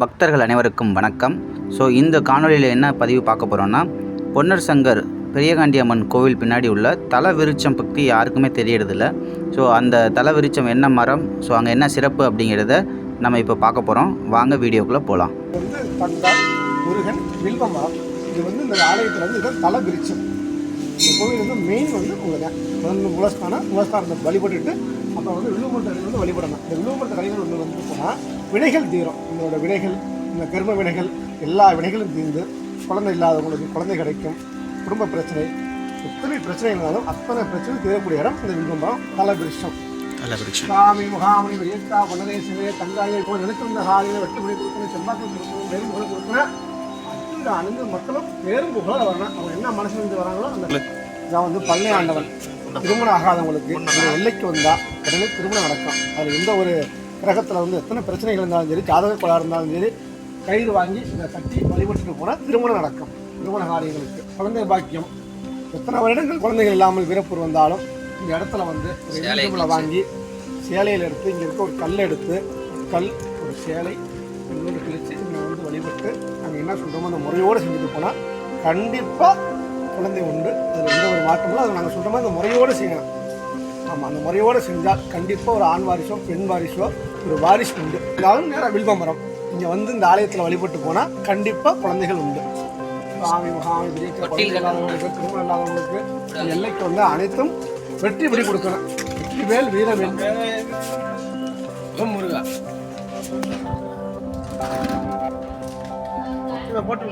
பக்தர்கள் அனைவருக்கும் வணக்கம். ஸோ இந்த காணொலியில் என்ன பதிவு பார்க்க போகிறோன்னா, பொன்னர் சங்கர் பெரியகாண்டி அம்மன் கோவில் பின்னாடி உள்ள தல விருட்சம் பற்றி யாருக்குமே தெரியறதில்ல. ஸோ அந்த தல விருட்சம் என்ன மரம், ஸோ அங்கே என்ன சிறப்பு அப்படிங்கிறத நம்ம இப்போ பார்க்க போகிறோம். வாங்க வீடியோக்குள்ளே போகலாம். தங்கால் முருகன் வில்வ மரம், இது இந்த ஆலயத்தில் இதுதான் தல விருட்சம். இந்த கோவில் மெயின் உங்களுக்கு மூலஸ்தானத்தை வழிபட்டுட்டு அப்புறம் வில்வமரத்தை வழிபடணும். இந்த வில்வமரத்தை கழிவுகள் போனால் வினைகள் தீரும். உங்களோட வினைகள், இந்த கர்ம வினைகள், எல்லா வினைகளும் தீர்ந்து குழந்தை இல்லாதவங்களுக்கு குழந்தை கிடைக்கும். குடும்ப பிரச்சனை, எத்தனை பிரச்சனை இருந்தாலும் அத்தனை பிரச்சனை தீரக்கூடிய இடம் இந்த வில்வமரம் தல விருட்சம். சாமி முகாமணி வியத்தா பொன்னதேசமே தங்காயை போய் நினைத்திருந்த சாலையில் வெட்டுமணி கொடுக்கணும், செம்பாக்கம் கொடுக்கணும், வேறு புகழ் கொடுக்கணும். அந்த அனைத்து மக்களும் வேறும் புகழ வரணும். அவங்க என்ன மனசுலேருந்து வராங்களோ அந்த நான் பள்ளி ஆண்டவன். திருமணம் ஆகாதவங்களுக்கு இந்த எல்லைக்கு வந்தால் உடனே திருமணம் நடக்கும். அதில் எந்த ஒரு கிரகத்தில் எத்தனை பிரச்சனைகள் இருந்தாலும் சரி, ஜாதக கோளாறு இருந்தாலும் சரி, கயிறு வாங்கி இதை கட்டி வழிபட்டுட்டு போனால் திருமணம் நடக்கும். திருமண காரியங்களுக்கு குழந்தை பாக்கியம், எத்தனை வருடங்கள் குழந்தைகள் இல்லாமல் பிறப்பு வந்தாலும் இந்த இடத்துல ஒரு எலுமிச்சம்பழ வாங்கி சேலையில் எடுத்து இங்கே இருக்க ஒரு கல் எடுத்து ஒரு சேலை இன்னொன்று கிழித்து இங்கே வழிபட்டு நாங்கள் என்ன சொல்கிறோமோ அந்த முறையோடு செஞ்சுட்டு போனால் கண்டிப்பாக குழந்தை உண்டு. அதில் எந்த ஒரு மாற்றமும் அதை நாங்கள் சொல்கிற மாதிரி அந்த முறையோடு செய்யணும். ஆமாம், அந்த முறையோடு செஞ்சால் கண்டிப்பாக ஒரு ஆண் வாரிசோ பெண் வாரிசோ ஒரு வாரிசு உண்டு. இருந்தாலும் நேராக வில்வ மரம் இங்கே இந்த ஆலயத்தில் வழிபட்டு போனால் கண்டிப்பாக குழந்தைகள் உண்டு. சாமி முகாமி குழந்தை இல்லாதவங்களுக்கு, திருமணம் இல்லாதவங்களுக்கு எல்லைக்கு அனைத்தும் வெற்றி பிடி கொடுக்கணும். வெற்றிவேல் வீரவேல் முருகா இதை போட்டு